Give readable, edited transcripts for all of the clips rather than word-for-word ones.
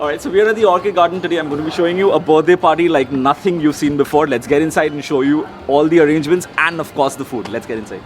Alright, so we are at the Orchid Garden today. I'm going to be showing you a birthday party like nothing you've seen before. Let's get inside and show you all the arrangements and of course the food. Let's get inside.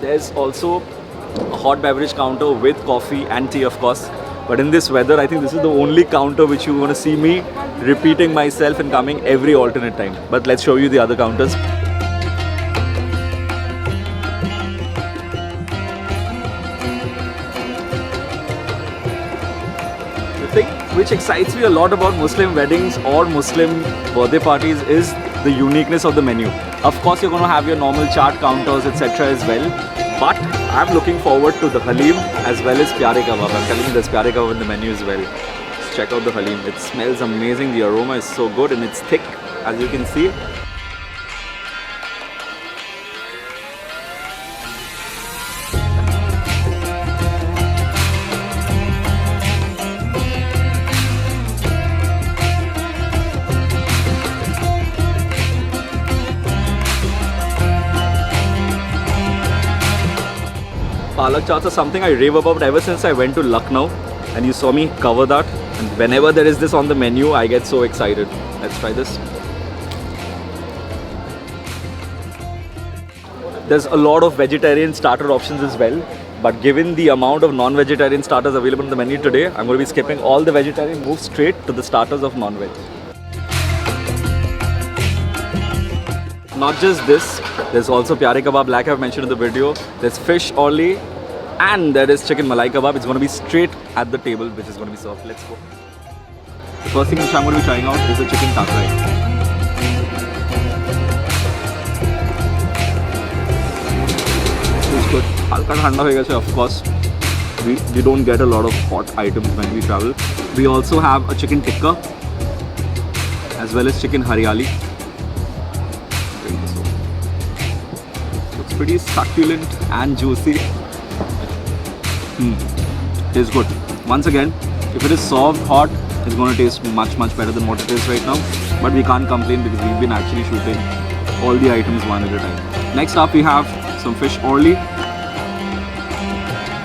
There's also a hot beverage counter with coffee and tea, of course. But in this weather, I think this is the only counter which you're going to see me repeating myself and coming every alternate time. But let's show you the other counters. The thing which excites me a lot about Muslim weddings or Muslim birthday parties is the uniqueness of the menu. Of course, you're going to have your normal chaat counters, etc. as well. But I'm looking forward to the halim as well as pyare kebab. I'm telling you, there's pyare kebab in the menu as well. Just check out the halim. It smells amazing. The aroma is so good and it's thick, as you can see. Palak chaats are something I rave about ever since I went to Lucknow, and you saw me cover that. And whenever there is this on the menu, I get so excited. Let's try this. There's a lot of vegetarian starter options as well, but given the amount of non-vegetarian starters available on the menu today, I'm going to be skipping all the vegetarian, move straight to the starters of non-veg. Not just this, there's also pyare kebab like I've mentioned in the video. There's fish orli and there is chicken malai kebab. It's going to be straight at the table which is going to be served. Let's go. The first thing which I'm going to be trying out is the chicken takrai. It's good. Halka thanda hoye gache, of course. We don't get a lot of hot items when we travel. We also have a chicken tikka as well as chicken haryali. It's pretty succulent and juicy. Tastes good. Once again, if it is served hot, it's going to taste much better than what it is right now. But we can't complain because we've been actually shooting all the items one at a time. Next up we have some fish orli.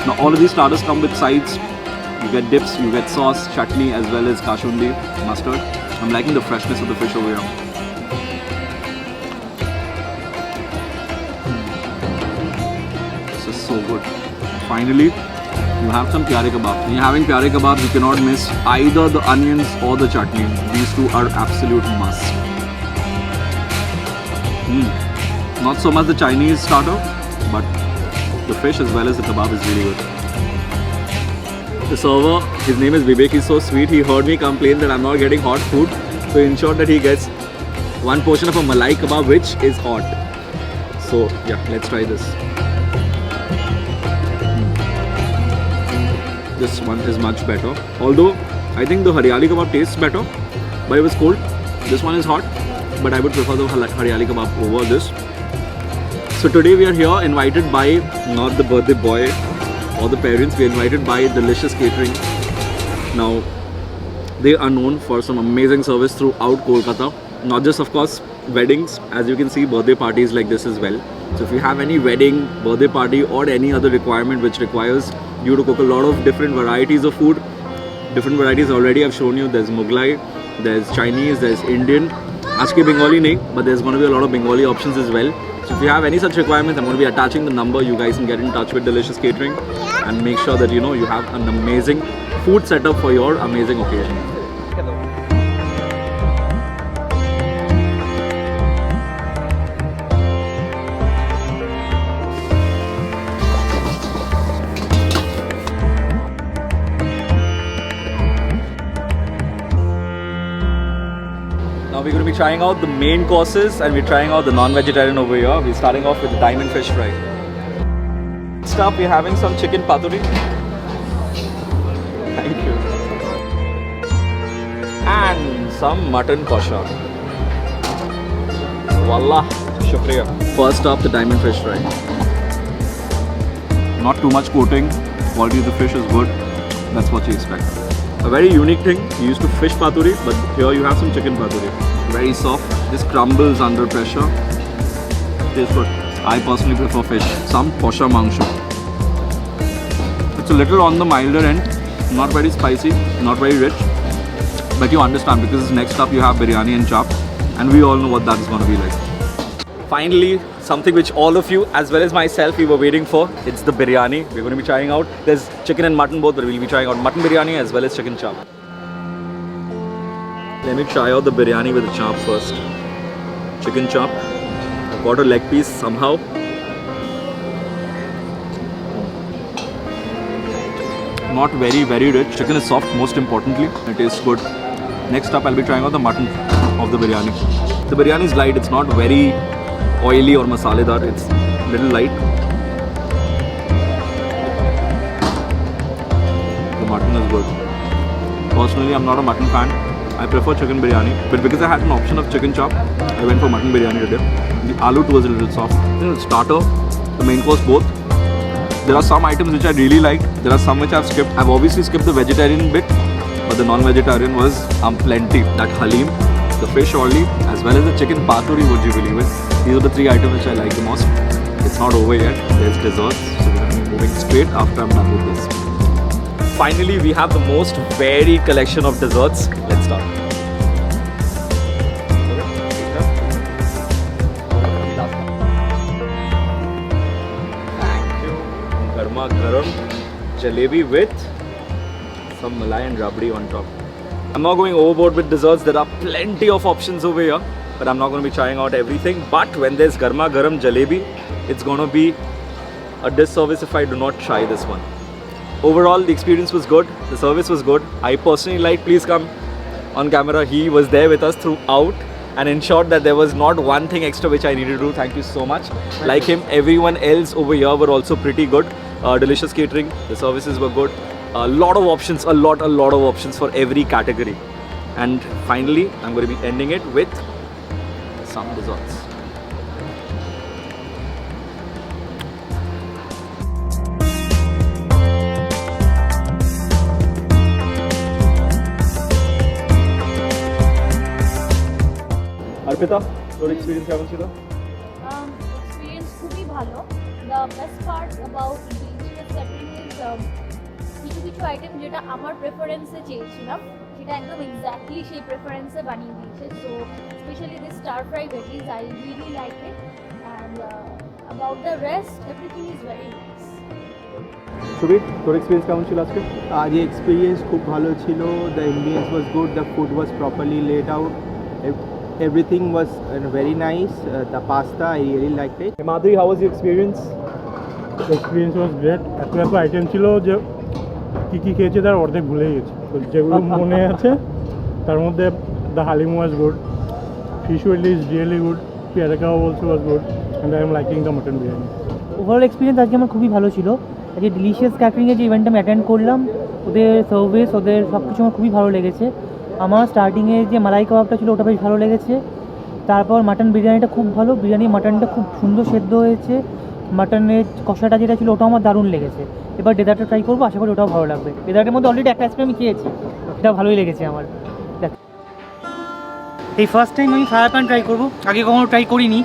Now all of these starters come with sides. You get dips, you get sauce, chutney as well as kashundi, mustard. I'm liking the freshness of the fish over here. This is so good. Finally, you have some pyare kebab. When you're having pyare kebabs, you cannot miss either the onions or the chutney. These two are absolute must. Not so much the Chinese starter, but the fish as well as the kebab is really good. The server, his name is Vivek, he's so sweet. He heard me complain that I'm not getting hot food, so he ensured that he gets one portion of a malai kebab which is hot. So yeah, let's try this. This one is much better. Although I think the haryali kebab tastes better, but it was cold. This one is hot, but I would prefer the haryali kebab over this. So today we are here invited by not the birthday boy or the parents, we are invited by Delicious Catering. Now they are known for some amazing service throughout Kolkata. Not just of course weddings, as you can see, birthday parties like this as well. So if you have any wedding, birthday party or any other requirement which requires you to cook a lot of different varieties of food, different varieties already I've shown you. There's Mughlai, there's Chinese, there's Indian. Aski Bengali nahi, but there's going to be a lot of Bengali options as well. So if you have any such requirements, I'm going to be attaching the number. You guys can get in touch with Delicious Catering and make sure that you have an amazing food setup for your amazing occasion. Now we're going to be trying out the main courses and we're trying out the non-vegetarian over here. We're starting off with the diamond fish fry. Next up we're having some chicken paturi. Thank you. And some mutton kosha. Wallah, shukriya. First up, the diamond fish fry. Not too much coating. Quality of the fish is good. That's what you expect. A very unique thing. You used to fish paturi, but here you have some chicken paturi. Very soft. Just crumbles under pressure. Tastes good. I personally prefer fish. Some posha mangsho. It's a little on the milder end. Not very spicy. Not very rich. But you understand because next up you have biryani and chop. And we all know what that is going to be like. Finally, something which all of you as well as myself we were waiting for. It's the biryani. We're going to be trying out. There's chicken and mutton both, but we'll be trying out mutton biryani as well as chicken chop. Let me try out the biryani with the chop first. Chicken chop. Got a leg piece somehow. Not very rich. Chicken is soft most importantly. It tastes good. Next up I'll be trying out the mutton of the biryani. The biryani is light. It's not very oily or masaledar, it's a little light. The mutton is good. Personally, I'm not a mutton fan. I prefer chicken biryani, but because I had an option of chicken chop, I went for mutton biryani today. The aloo too was a little soft. The starter, the main course both. There are some items which I really liked. There are some which I've skipped. I've obviously skipped the vegetarian bit, but the non-vegetarian was plenty. That halim, the fish only, as well as the chicken paturi, would you believe it? These are the three items which I like the most. It's not over yet. There's desserts. So we're going to be moving straight after I'm done with this. Finally, we have the most varied collection of desserts. Let's start. Thank you. Garma garam jalebi with some malai and rabdi on top. I'm not going overboard with desserts. There are plenty of options over here. But I'm not going to be trying out everything. But when there's garma garam jalebi, it's going to be a disservice if I do not try this one. Overall, the experience was good. The service was good. I personally like, please come on camera. He was there with us throughout and ensured that there was not one thing extra which I needed to do. Thank you so much. Like him, everyone else over here were also pretty good. Delicious Catering, the services were good. A lot of options, a lot of options for every category. And finally, I'm going to be ending it with some desserts. Arpita, your experience কেমন ছিল? Experience খুবই ভালো. The best part about Delicious Catering is কিছু item যেটা আমার প্রেফারেন্সে চেয়েছিলাম সেটা একদম এক্স্যাক্টলি সেই প্রেফারেন্সে বানিয়ে দিয়েছে. So specially this star fry veggies I really like it and about the rest everything is very nice. Subir, তোর এক্সপিরিয়েন্স কেমন ছিল আজকে? আজ এক্সপিরিয়েন্স খুব ভালো ছিল. The ambience was good, the food was properly laid out, everything was very nice. The pasta I really like it. Madhuri, how was your experience? Experience was great. এত item ছিল যে কী খেয়েছে তার অর্ধেক ভুলে গেছে. তো যেগুলো মনে আছে তার মধ্যে the haleem was good, fish ওয়েলি ইজ রিয়েলি গুড, পেয়ারা kebab also was good, and I am liking the mutton biryani. Overall experience আজকে আমার খুবই ভালো ছিল. আজকে ডিলিশিয়াস ক্যাটারিংয়ে যে ইভেন্টটা আমি অ্যাটেন্ড করলাম, ওদের সার্ভিস, ওদের সব কিছু আমার খুবই ভালো লেগেছে. আমার স্টার্টিংয়ে যে মালাই কাবাবটা ছিল ওটা বেশ ভালো লেগেছে. তারপর মাটন বিরিয়ানিটা খুব ভালো. মাটনটা খুব সুন্দর সেদ্ধ হয়েছে. মাটনের কষাটা যেটা ছিল ওটাও আমার দারুণ লেগেছে. এবার ডেজার্টটা ট্রাই করবো, আশা করি ওটাও ভালো লাগবে. ডেজার্টের মধ্যে অলরেডি একটা আইসক্রিম আমি খেয়েছি, সেটা ভালোই লেগেছে আমার. এই ফার্স্ট টাইম আমি ফ্রায়ার প্যান ট্রাই করবো, আগে কখনো ট্রাই করিনি.